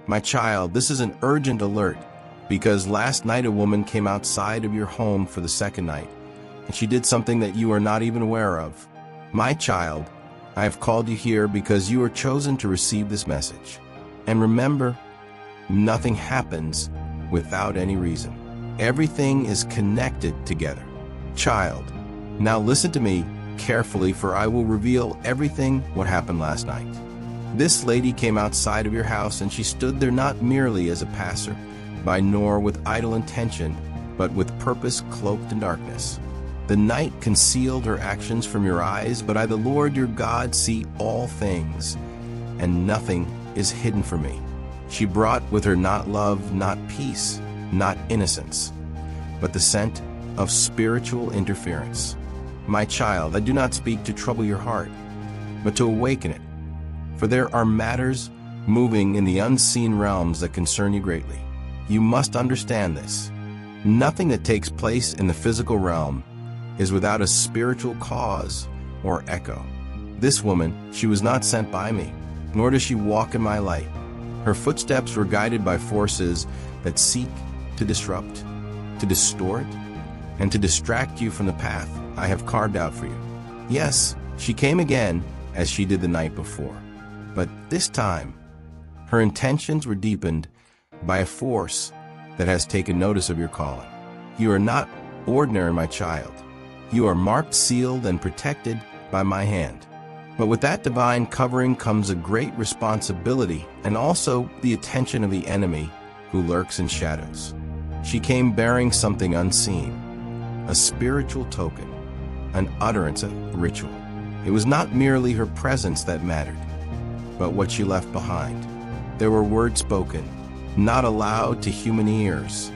My child, this is an urgent alert, because last night a woman came outside of your home for the second night, and she did something that you are not even aware of. My child, I have called you here because you are chosen to receive this message. And remember, nothing happens without any reason. Everything is connected together. Child, now listen to me carefully, for I will reveal everything what happened last night. This lady came outside of your house, and she stood there not merely as a passer, by nor with idle intention, but with purpose cloaked in darkness. The night concealed her actions from your eyes, but I, the Lord your God, see all things, and nothing is hidden from me. She brought with her not love, not peace, not innocence, but the scent of spiritual interference. My child, I do not speak to trouble your heart, but to awaken it. For there are matters moving in the unseen realms that concern you greatly. You must understand this. Nothing that takes place in the physical realm is without a spiritual cause or echo. This woman, she was not sent by me, nor does she walk in my light. Her footsteps were guided by forces that seek to disrupt, to distort, and to distract you from the path I have carved out for you. Yes, she came again as she did the night before. But this time, her intentions were deepened by a force that has taken notice of your calling. You are not ordinary, my child. You are marked, sealed, and protected by my hand. But with that divine covering comes a great responsibility, and also the attention of the enemy who lurks in shadows. She came bearing something unseen, a spiritual token, an utterance, a ritual. It was not merely her presence that mattered, but what she left behind. There were words spoken, not aloud to human ears,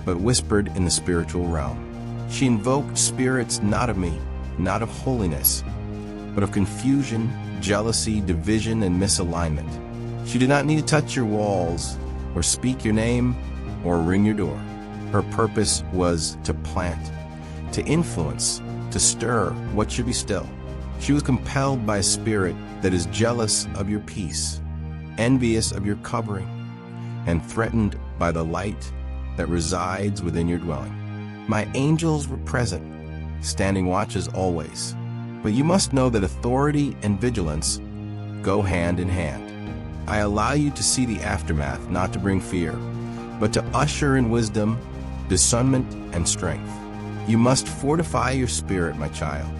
but whispered in the spiritual realm. She invoked spirits not of me, not of holiness, but of confusion, jealousy, division, and misalignment. She did not need to touch your walls, or speak your name, or ring your door. Her purpose was to plant, to influence, to stir what should be still. She was compelled by a spirit that is jealous of your peace, envious of your covering, and threatened by the light that resides within your dwelling. My angels were present, standing watch as always. But you must know that authority and vigilance go hand in hand. I allow you to see the aftermath, not to bring fear, but to usher in wisdom, discernment, and strength. You must fortify your spirit, my child.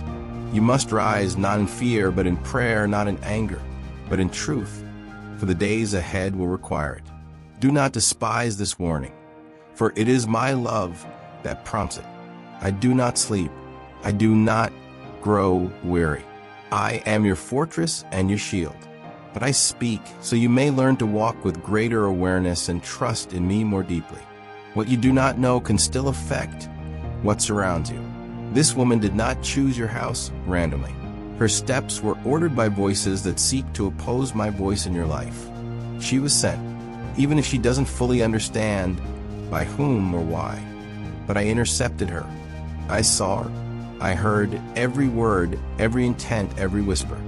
You must rise not in fear, but in prayer, not in anger, but in truth, for the days ahead will require it. Do not despise this warning, for it is my love that prompts it. I do not sleep. I do not grow weary. I am your fortress and your shield. But I speak so you may learn to walk with greater awareness and trust in me more deeply. What you do not know can still affect what surrounds you. This woman did not choose your house randomly. Her steps were ordered by voices that seek to oppose my voice in your life. She was sent, even if she doesn't fully understand by whom or why. But I intercepted her. I saw her. I heard every word, every intent, every whisper.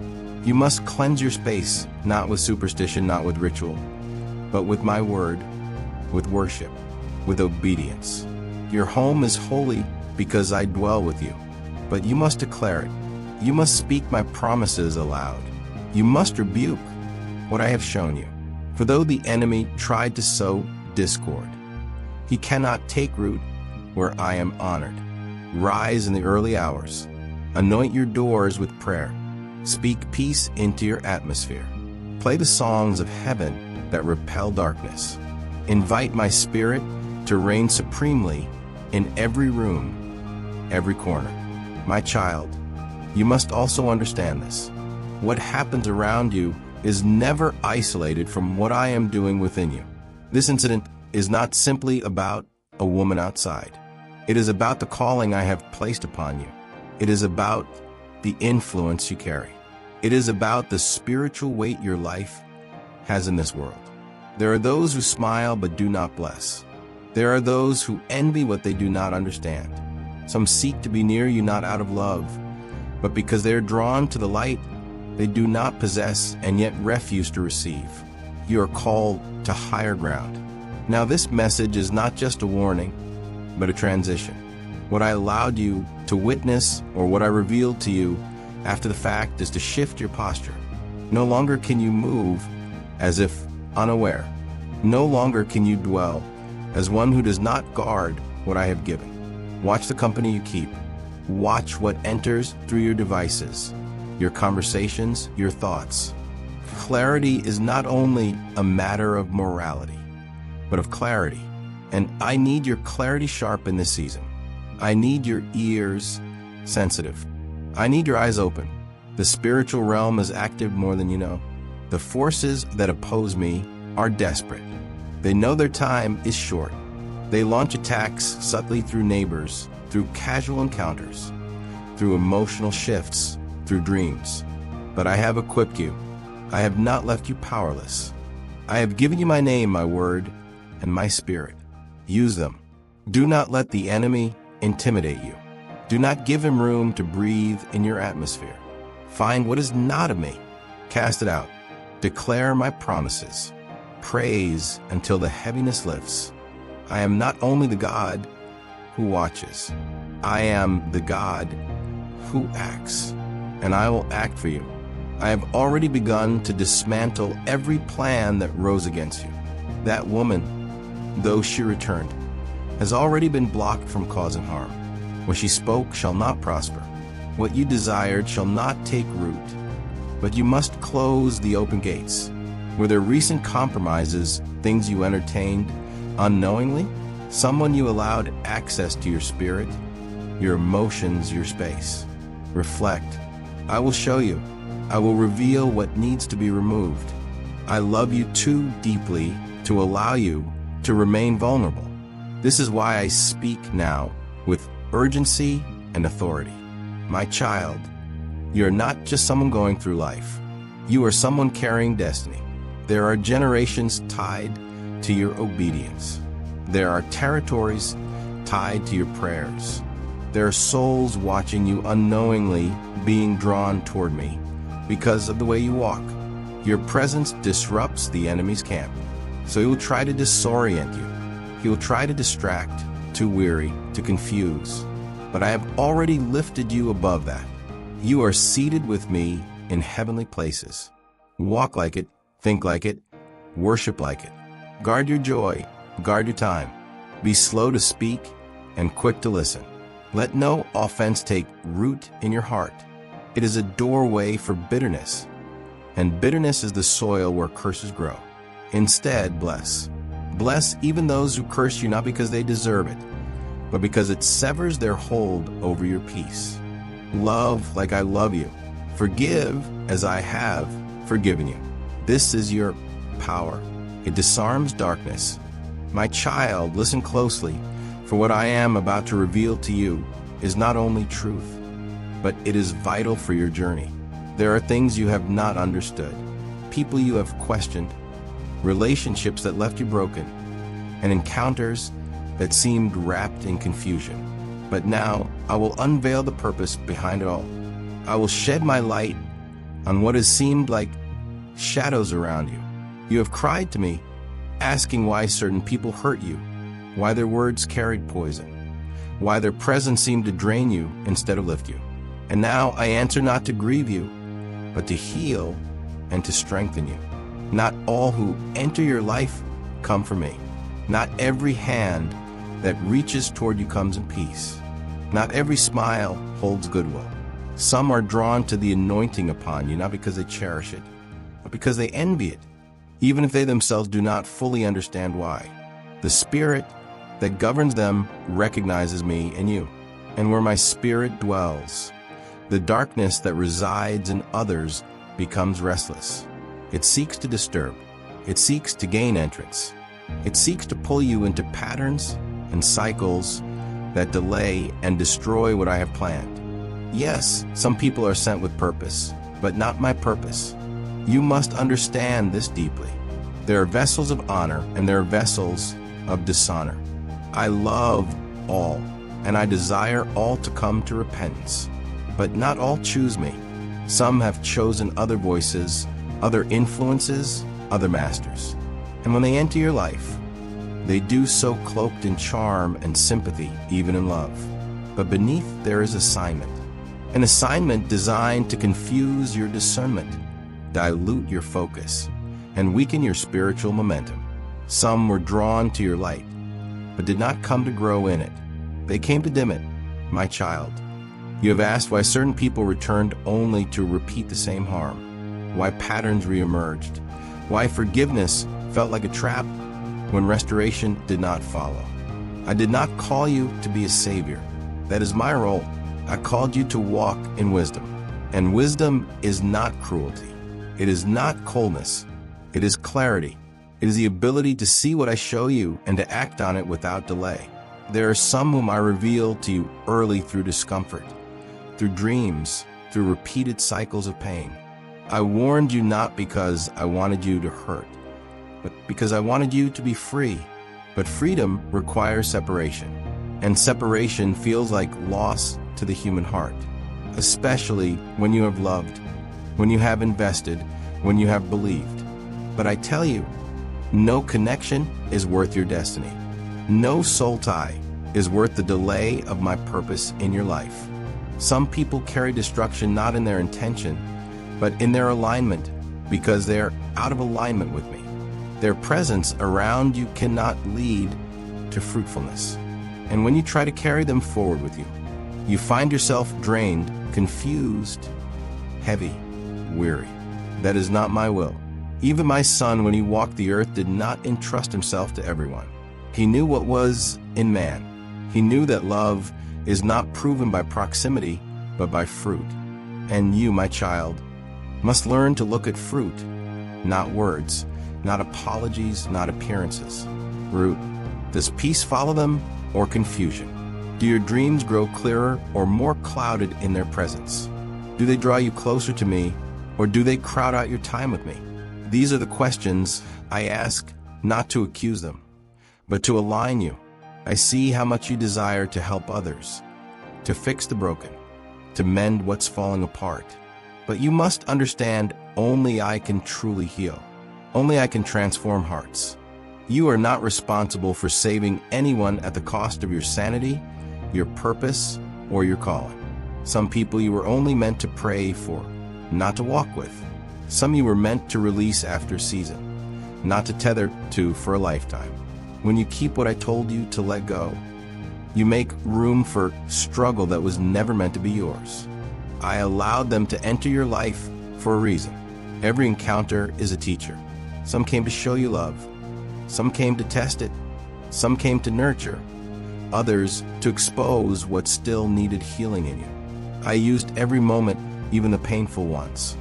You must cleanse your space, not with superstition, not with ritual, but with my word, with worship, with obedience. Your home is holy because I dwell with you, but you must declare it. You must speak my promises aloud. You must rebuke what I have shown you. For though the enemy tried to sow discord, he cannot take root where I am honored. Rise in the early hours. Anoint your doors with prayer. Speak peace into your atmosphere. Play the songs of heaven that repel darkness. Invite my spirit to reign supremely in every room, every corner. My child, you must also understand this. What happens around you is never isolated from what I am doing within you. This incident is not simply about a woman outside. It is about the calling I have placed upon you. It is about the influence you carry. It is about the spiritual weight your life has in this world. There are those who smile but do not bless. There are those who envy what they do not understand. Some seek to be near you not out of love, but because they are drawn to the light they do not possess and yet refuse to receive. You are called to higher ground. Now, this message is not just a warning, but a transition. What I allowed you to witness or what I revealed to you after the fact is to shift your posture. No longer can you move as if unaware. No longer can you dwell as one who does not guard what I have given. Watch the company you keep. Watch what enters through your devices, your conversations, your thoughts. Clarity is not only a matter of morality, but of clarity. And I need your clarity sharp in this season. I need your ears sensitive. I need your eyes open. The spiritual realm is active more than you know. The forces that oppose me are desperate. They know their time is short. They launch attacks subtly through neighbors, through casual encounters, through emotional shifts, through dreams. But I have equipped you. I have not left you powerless. I have given you my name, my word, and my spirit. Use them. Do not let the enemy intimidate you. Do not give him room to breathe in your atmosphere. Find what is not of me. Cast it out. Declare my promises. Praise until the heaviness lifts. I am not only the God who watches. I am the God who acts, and I will act for you. I have already begun to dismantle every plan that rose against you. That woman, though she returned, has already been blocked from causing harm. What she spoke shall not prosper. What you desired shall not take root. But you must close the open gates. Were there recent compromises, things you entertained unknowingly? Someone you allowed access to your spirit, your emotions, your space? Reflect. I will show you. I will reveal what needs to be removed. I love you too deeply to allow you to remain vulnerable. This is why I speak now with urgency and authority. My child, you're not just someone going through life. You are someone carrying destiny. There are generations tied to your obedience. There are territories tied to your prayers. There are souls watching you unknowingly being drawn toward me because of the way you walk. Your presence disrupts the enemy's camp. So he will try to disorient you. He will try to distract, to weary, to confuse. But I have already lifted you above that. You are seated with me in heavenly places. Walk like it, think like it, worship like it. Guard your joy, guard your time. Be slow to speak and quick to listen. Let no offense take root in your heart. It is a doorway for bitterness, and bitterness is the soil where curses grow. Instead, bless. Bless even those who curse you, not because they deserve it, but because it severs their hold over your peace. Love like I love you. Forgive as I have forgiven you. This is your power. It disarms darkness. My child, listen closely, for what I am about to reveal to you is not only truth, but it is vital for your journey. There are things you have not understood, people you have questioned, relationships that left you broken, and encounters that seemed wrapped in confusion. But now I will unveil the purpose behind it all. I will shed my light on what has seemed like shadows around you. You have cried to me, asking why certain people hurt you, why their words carried poison, why their presence seemed to drain you instead of lift you. And now I answer not to grieve you, but to heal and to strengthen you. Not all who enter your life come from me. Not every hand that reaches toward you comes in peace. Not every smile holds goodwill. Some are drawn to the anointing upon you, not because they cherish it, but because they envy it, even if they themselves do not fully understand why. The spirit that governs them recognizes me and you. And where my spirit dwells, the darkness that resides in others becomes restless. It seeks to disturb. It seeks to gain entrance. It seeks to pull you into patterns and cycles that delay and destroy what I have planned. Yes, some people are sent with purpose, but not my purpose. You must understand this deeply. There are vessels of honor and there are vessels of dishonor. I love all, and I desire all to come to repentance. But not all choose me. Some have chosen other voices, other influences, other masters. And when they enter your life, they do so cloaked in charm and sympathy, even in love. But beneath there is assignment. An assignment designed to confuse your discernment, dilute your focus, and weaken your spiritual momentum. Some were drawn to your light, but did not come to grow in it. They came to dim it. My child, you have asked why certain people returned only to repeat the same harm, why patterns reemerged, why forgiveness felt like a trap when restoration did not follow. I did not call you to be a savior. That is my role. I called you to walk in wisdom. And wisdom is not cruelty. It is not coldness. It is clarity. It is the ability to see what I show you and to act on it without delay. There are some whom I reveal to you early through discomfort, through dreams, through repeated cycles of pain. I warned you not because I wanted you to hurt, but because I wanted you to be free. But freedom requires separation, and separation feels like loss to the human heart, especially when you have loved, when you have invested, when you have believed. But I tell you, no connection is worth your destiny. No soul tie is worth the delay of my purpose in your life. Some people carry destruction not in their intention, but in their alignment, because they are out of alignment with me. Their presence around you cannot lead to fruitfulness. And when you try to carry them forward with you, you find yourself drained, confused, heavy, weary. That is not my will. Even my son, when he walked the earth, did not entrust himself to everyone. He knew what was in man. He knew that love is not proven by proximity, but by fruit. And you, my child, must learn to look at fruit, not words, not apologies, not appearances. Root. Does peace follow them or confusion? Do your dreams grow clearer or more clouded in their presence? Do they draw you closer to me, or do they crowd out your time with me? These are the questions I ask, not to accuse them, but to align you. I see how much you desire to help others, to fix the broken, to mend what's falling apart. But you must understand, only I can truly heal. Only I can transform hearts. You are not responsible for saving anyone at the cost of your sanity, your purpose, or your calling. Some people you were only meant to pray for, not to walk with. Some you were meant to release after a season, not to tether to for a lifetime. When you keep what I told you to let go, you make room for struggle that was never meant to be yours. I allowed them to enter your life for a reason. Every encounter is a teacher. Some came to show you love. Some came to test it. Some came to nurture. Others to expose what still needed healing in you. I used every moment, even the painful ones.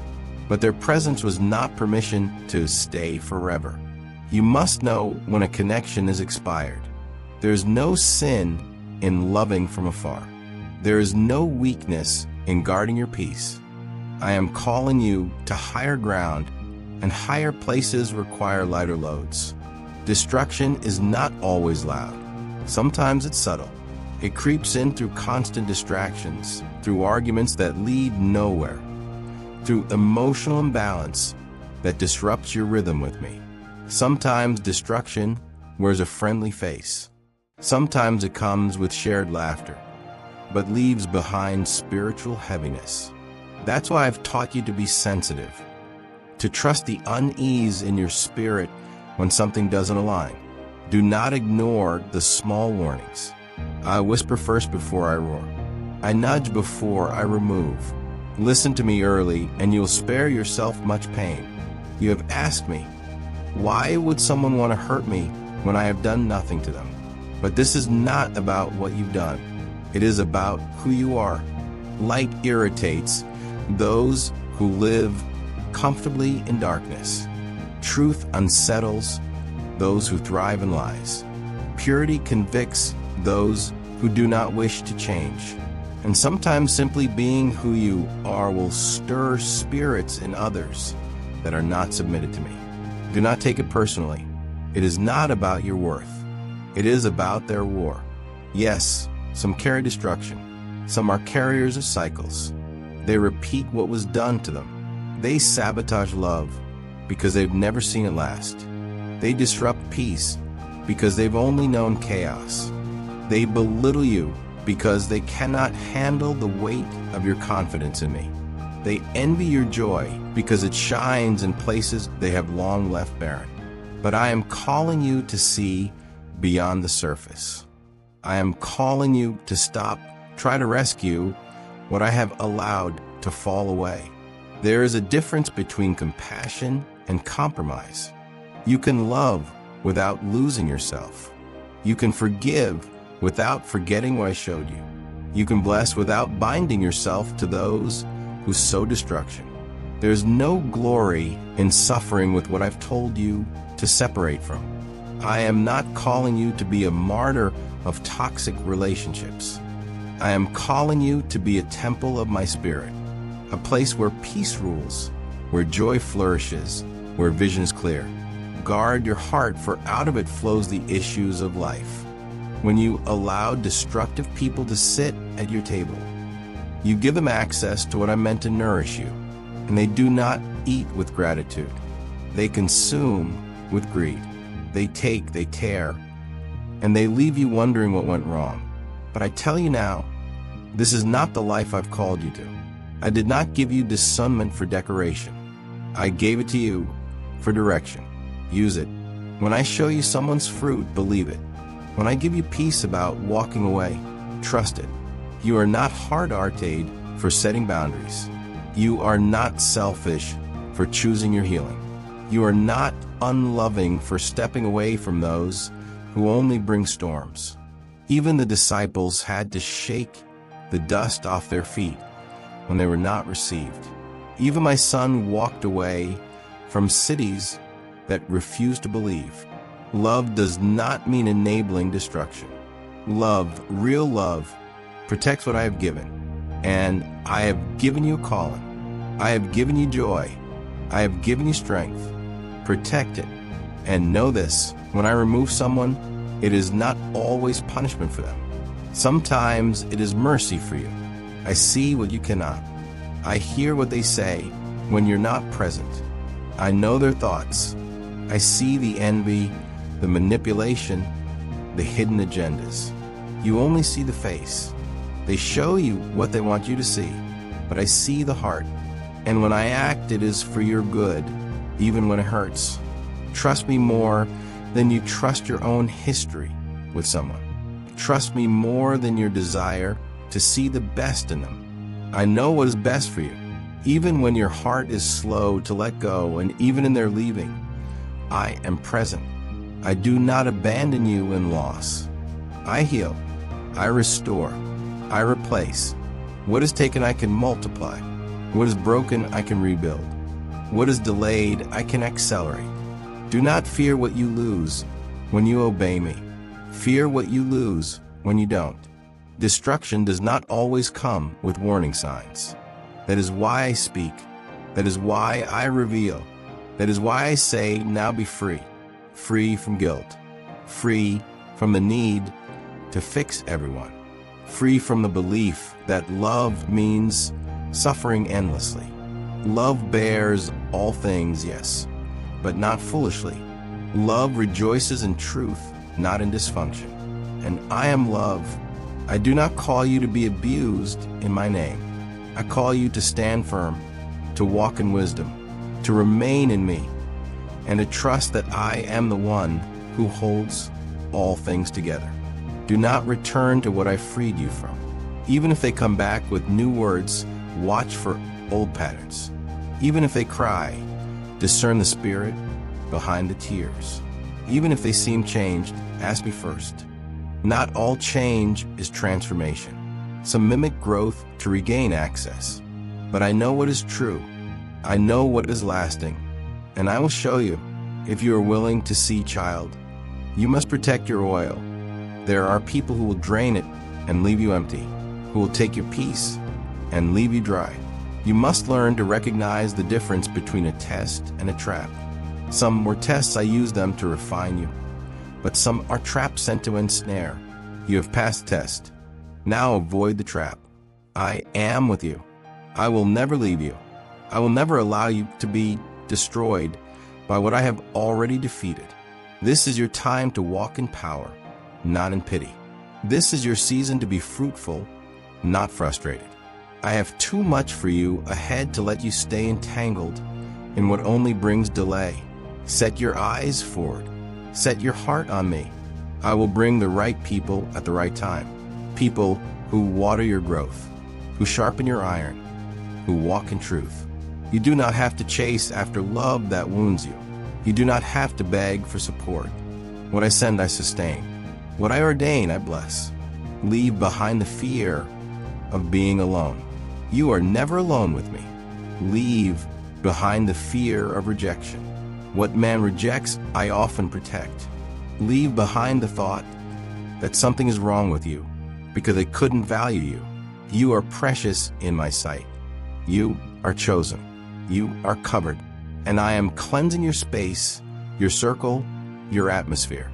But their presence was not permission to stay forever. You must know when a connection is expired. There is no sin in loving from afar. There is no weakness in guarding your peace. I am calling you to higher ground, and higher places require lighter loads. Destruction is not always loud. Sometimes it's subtle. It creeps in through constant distractions, through arguments that lead nowhere, through emotional imbalance that disrupts your rhythm with me. Sometimes destruction wears a friendly face. Sometimes it comes with shared laughter, but leaves behind spiritual heaviness. That's why I've taught you to be sensitive, to trust the unease in your spirit when something doesn't align. Do not ignore the small warnings. I whisper first before I roar. I nudge before I remove. Listen to me early, and you'll spare yourself much pain. You have asked me, why would someone want to hurt me when I have done nothing to them? But this is not about what you've done. It is about who you are. Light irritates those who live comfortably in darkness. Truth unsettles those who thrive in lies. Purity convicts those who do not wish to change. And sometimes simply being who you are will stir spirits in others that are not submitted to me. Do not take it personally. It is not about your worth. It is about their war. Yes, some carry destruction. Some are carriers of cycles. They repeat what was done to them. They sabotage love. because they've never seen it last. They disrupt peace because they've only known chaos. They belittle you because they cannot handle the weight of your confidence in me. They envy your joy because it shines in places they have long left barren. But I am calling you to see beyond the surface. I am calling you to stop, try to rescue what I have allowed to fall away. There is a difference between compassion and compromise. You can love without losing yourself. You can forgive without forgetting what I showed you. You can bless without binding yourself to those who sow destruction. There's no glory in suffering with what I've told you to separate from. I am not calling you to be a martyr of toxic relationships. I am calling you to be a temple of my spirit, a place where peace rules, where joy flourishes, where vision is clear. Guard your heart, for out of it flows the issues of life. When you allow destructive people to sit at your table, you give them access to what I meant to nourish you, and they do not eat with gratitude. They consume with greed. They take, they tear, and they leave you wondering what went wrong. But I tell you now, this is not the life I've called you to. I did not give you discernment for decoration. I gave it to you for direction. Use it. When I show you someone's fruit, believe it. When I give you peace about walking away, trust it. You are not hard-hearted for setting boundaries. You are not selfish for choosing your healing. You are not unloving for stepping away from those who only bring storms. Even the disciples had to shake the dust off their feet when they were not received. Even my son walked away from cities that refused to believe. Love does not mean enabling destruction. Love, real love, protects what I have given. And I have given you a calling. I have given you joy. I have given you strength. Protect it. And know this, when I remove someone, it is not always punishment for them. Sometimes it is mercy for you. I see what you cannot. I hear what they say when you're not present. I know their thoughts. I see the envy, the manipulation, the hidden agendas. You only see the face. They show you what they want you to see, but I see the heart. And when I act, it is for your good, even when it hurts. Trust me more than you trust your own history with someone. Trust me more than your desire to see the best in them. I know what is best for you, even when your heart is slow to let go, and even in their leaving. I am present. I do not abandon you in loss. I heal. I restore. I replace. What is taken, I can multiply. What is broken, I can rebuild. What is delayed, I can accelerate. Do not fear what you lose when you obey me. Fear what you lose when you don't. Destruction does not always come with warning signs. That is why I speak. That is why I reveal. That is why I say, now be free. Free from guilt. Free from the need to fix everyone. Free from the belief that love means suffering endlessly. Love bears all things, yes, but not foolishly. Love rejoices in truth, not in dysfunction. And I am love. I do not call you to be abused in my name. I call you to stand firm, to walk in wisdom, to remain in me, and to trust that I am the one who holds all things together. Do not return to what I freed you from. Even if they come back with new words, watch for old patterns. Even if they cry, discern the spirit behind the tears. Even if they seem changed, ask me first. Not all change is transformation. Some mimic growth to regain access. But I know what is true. I know what is lasting. And I will show you, if you are willing to see, child. You must protect your oil. There are people who will drain it and leave you empty, who will take your peace and leave you dry. You must learn to recognize the difference between a test and a trap. Some were tests, I used them to refine you. But some are traps sent to ensnare. You have passed the test. Now avoid the trap. I am with you. I will never leave you. I will never allow you to be destroyed by what I have already defeated. This is your time to walk in power, not in pity. This is your season to be fruitful, not frustrated. I have too much for you ahead to let you stay entangled in what only brings delay. Set your eyes forward. Set your heart on me. I will bring the right people at the right time. People who water your growth, who sharpen your iron, who walk in truth. You do not have to chase after love that wounds you. You do not have to beg for support. What I send, I sustain. What I ordain, I bless. Leave behind the fear of being alone. You are never alone with me. Leave behind the fear of rejection. What man rejects, I often protect. Leave behind the thought that something is wrong with you because I couldn't value you. You are precious in my sight. You are chosen. You are covered. And I am cleansing your space, your circle, your atmosphere,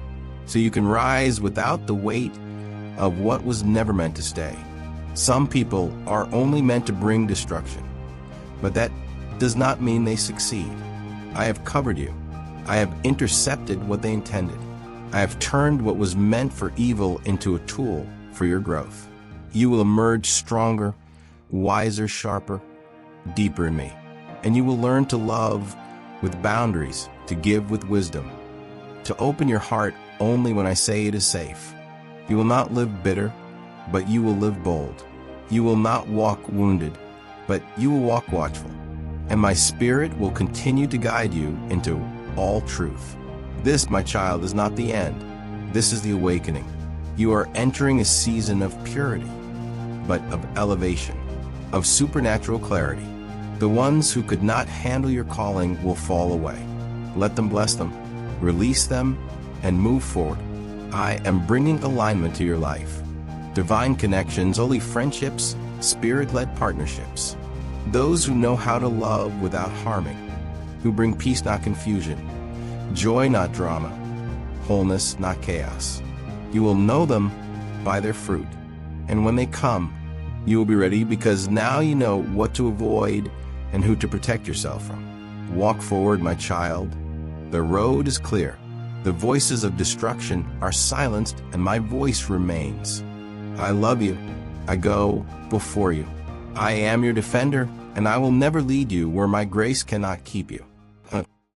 so you can rise without the weight of what was never meant to stay. Some people are only meant to bring destruction, but that does not mean they succeed. I have covered you. I have intercepted what they intended. I have turned what was meant for evil into a tool for your growth. You will emerge stronger, wiser, sharper, deeper in me. And you will learn to love with boundaries, to give with wisdom, to open your heart only when I say it is safe. You will not live bitter, but you will live bold. You will not walk wounded, but you will walk watchful. And my spirit will continue to guide you into all truth. This, my child, is not the end. This is the awakening. You are entering a season of purity, but of elevation, of supernatural clarity. The ones who could not handle your calling will fall away. Let them bless them, release them, and move forward. I am bringing alignment to your life. Divine connections, holy friendships, spirit-led partnerships. Those who know how to love without harming, who bring peace, not confusion, joy, not drama, wholeness, not chaos. You will know them by their fruit. And when they come, you will be ready, because now you know what to avoid and who to protect yourself from. Walk forward, my child. The road is clear. The voices of destruction are silenced, and my voice remains. I love you. I go before you. I am your defender, and I will never lead you where my grace cannot keep you.